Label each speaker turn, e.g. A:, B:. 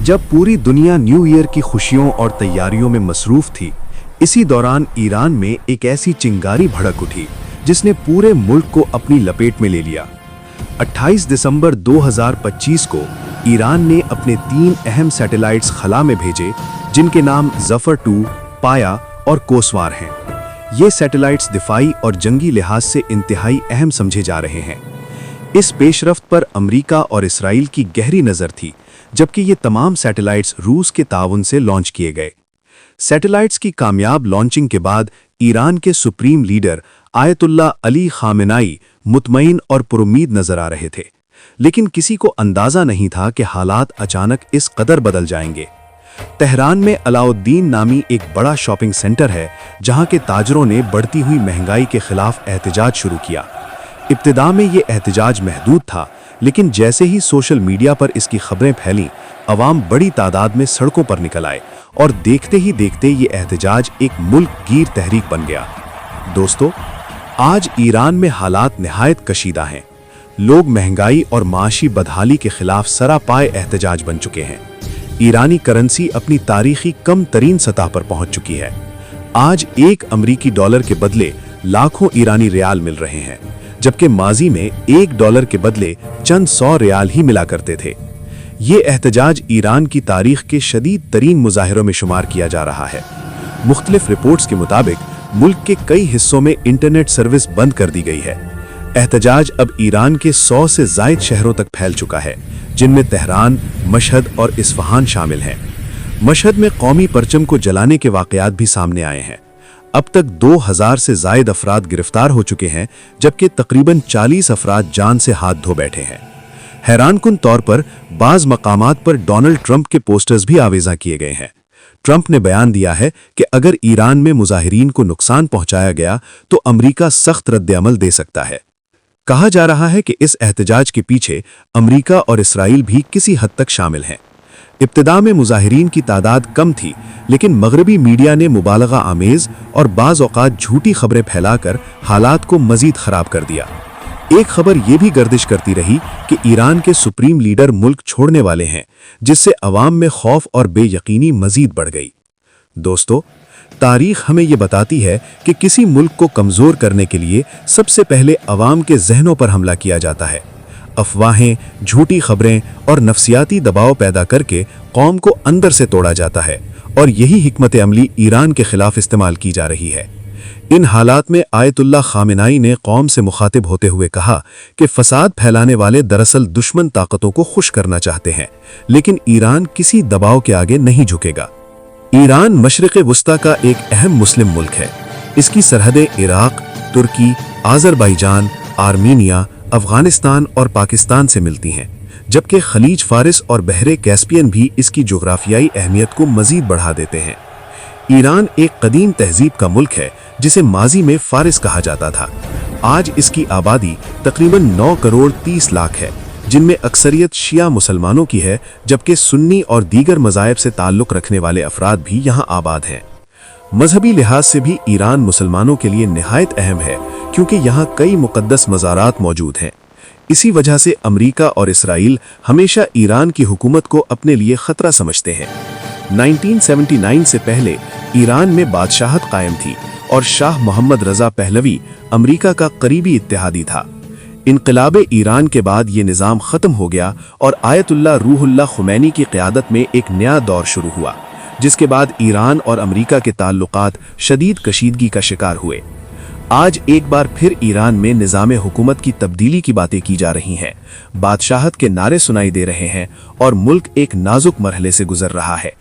A: जब पूरी दुनिया न्यू ईयर की खुशियों और तैयारियों में मसरूफ थी, इसी दौरान ईरान में एक ऐसी चिंगारी भड़क उठी जिसने पूरे मुल्क को अपनी लपेट में ले लिया। 28 दिसंबर 2025 को ईरान ने अपने 3 अहम सैटेलाइट्स खला में भेजे, जिनके नाम ज़फ़र 2, पाया और कोसवार हैं। ये सैटेलाइट्स दिफाई और जंगी लिहाज से इंतहाई अहम समझे जा रहे हैं। इस पेशरफ्त पर अमेरिका और इसराइल की गहरी नज़र थी, जबकि ये तमाम सैटेलाइट्स रूस के ताउन से लॉन्च किए गए। सैटेलाइट्स की कामयाब लॉन्चिंग के बाद ईरान के सुप्रीम लीडर आयतुल्ला अली खामेनाई मुतमईन और पुरुम्मीद नजर आ रहे थे, लेकिन किसी को अंदाजा नहीं था कि हालात अचानक इस कदर बदल जाएंगे। तेहरान में अलाउद्दीन नामी एक बड़ा शॉपिंग सेंटर है, जहां के ताजरों ने बढ़ती हुई महंगाई के खिलाफ एहतजाज शुरू किया। इब्तिदा में ये एहतजाज महदूद था, लेकिन जैसे ही सोशल मीडिया पर इसकी खबरें फैलीं, अवाम बड़ी तादाद में सड़कों पर निकल आए और देखते ही देखते ये एहतजाज एक मुल्क गीर तहरीक बन गया। दोस्तों, आज ईरान में हालात निहायत कशीदा हैं। लोग महंगाई और माशी बदहाली के खिलाफ सरापाए एहतजाज बन चुके हैं। ईरानी करेंसी अपनी तारीखी कम तरीन सतह पर पहुंच चुकी है। आज एक अमरीकी डॉलर के बदले लाखों ईरानी रियाल मिल रहे हैं, जबकि माजी में $1 के बदले चंद 100 रियाल ही मिला करते थे। ये एहतजाज ईरान की तारीख के शदीद तरीन मुजाहिरों में शुमार किया जा रहा है। मुख्तलिफ रिपोर्ट्स के मुताबिक मुल्क के कई हिस्सों में इंटरनेट सर्विस बंद कर दी गई है। एहतजाज अब ईरान के 100 से ज़ायद शहरों तक फैल चुका है, जिनमें तेहरान, मशहद और इस्फहान शामिल हैं। मशहद में कौमी परचम को जलाने के वाक़यात भी सामने आए हैं। अब तक 2000 से ज़ायद अफराद गिरफ्तार हो चुके हैं, जबकि तकरीबन 40 अफराद जान से हाथ धो बैठे हैं। हैरानकुन तौर पर बाज़ मकामात पर डोनाल्ड ट्रंप के पोस्टर्स भी आवेज़ा किए गए हैं। ट्रंप ने बयान दिया है कि अगर ईरान में मुजाहिरीन को नुकसान पहुंचाया गया तो अमेरिका सख्त रद्द-ए-अमल दे सकता है। कहा जा रहा है कि इस एहतजाज के पीछे अमेरिका और इसराइल भी किसी हद तक शामिल हैं। इब्तिदा में मुजाहिरीन की तादाद कम थी, लेकिन मगरबी मीडिया ने मुबालगा आमेज और बाज़ औक़ात झूठी खबरें फैलाकर हालात को मज़ीद ख़राब कर दिया। एक खबर ये भी गर्दिश करती रही कि ईरान के सुप्रीम लीडर मुल्क छोड़ने वाले हैं, जिससे अवाम में खौफ और बेयकीनी मज़ीद बढ़ गई। दोस्तों, तारीख हमें ये बताती है कि किसी मुल्क को कमज़ोर करने के लिए सबसे पहले अवाम के जहनों पर हमला किया जाता है। अफवाहें, झूठी खबरें और नफसियाती दबाव पैदा करके कौम को अंदर से तोड़ा जाता है, और यही हिकमत अमली ईरान के खिलाफ इस्तेमाल की जा रही है। इन हालात में आयतुल्ला खामेनाई ने कौम से मुखातिब होते हुए कहा कि फसाद फैलाने वाले दरअसल दुश्मन ताकतों को खुश करना चाहते हैं, लेकिन ईरान किसी दबाव के आगे नहीं झुकेगा। ईरान मशरिक़ वुस्ता का एक अहम मुस्लिम मुल्क है। इसकी सरहदें इराक, तुर्की, आज़रबाईजान, आर्मीनिया, अफगानिस्तान और पाकिस्तान से मिलती हैं, जबकि खलीज फारिस और बहरे कैस्पियन भी इसकी जोग्राफियाई अहमियत को मज़ीद बढ़ा देते हैं। ईरान एक कदीम तहजीब का मुल्क है, जिसे माजी में फारिस कहा जाता था। आज इसकी आबादी तकरीबन 9 करोड़ 30 लाख है, जिनमें अक्सरियत शिया मुसलमानों की है, जबकि सुन्नी और दीगर मज़ाहिब से ताल्लुक़ रखने वाले अफराद भी यहाँ आबाद हैं। मजहबी लिहाज से भी ईरान मुसलमानों के लिए निहायत अहम है, क्योंकि यहाँ कई मुक़द्दस मज़ारात मौजूद हैं। इसी वजह से अमेरिका और इसराइल हमेशा ईरान की हुकूमत को अपने लिए ख़तरा समझते हैं। 1979 से पहले ईरान में बादशाहत कायम थी और शाह मोहम्मद रज़ा पहलवी अमेरिका का करीबी इत्तेहादी था। इनक़िलाब ईरान के बाद ये निज़ाम ख़त्म हो गया और आयतुल्ला रूहुल्लाह खुमैनी की क़यादत में एक नया दौर शुरू हुआ, जिसके बाद ईरान और अमेरिका के ताल्लुकात शदीद कशीदगी का शिकार हुए। आज एक बार फिर ईरान में निज़ाम हुकूमत की तब्दीली की बातें की जा रही हैं, बादशाहत के नारे सुनाई दे रहे हैं और मुल्क एक नाजुक मरहले से गुजर रहा है।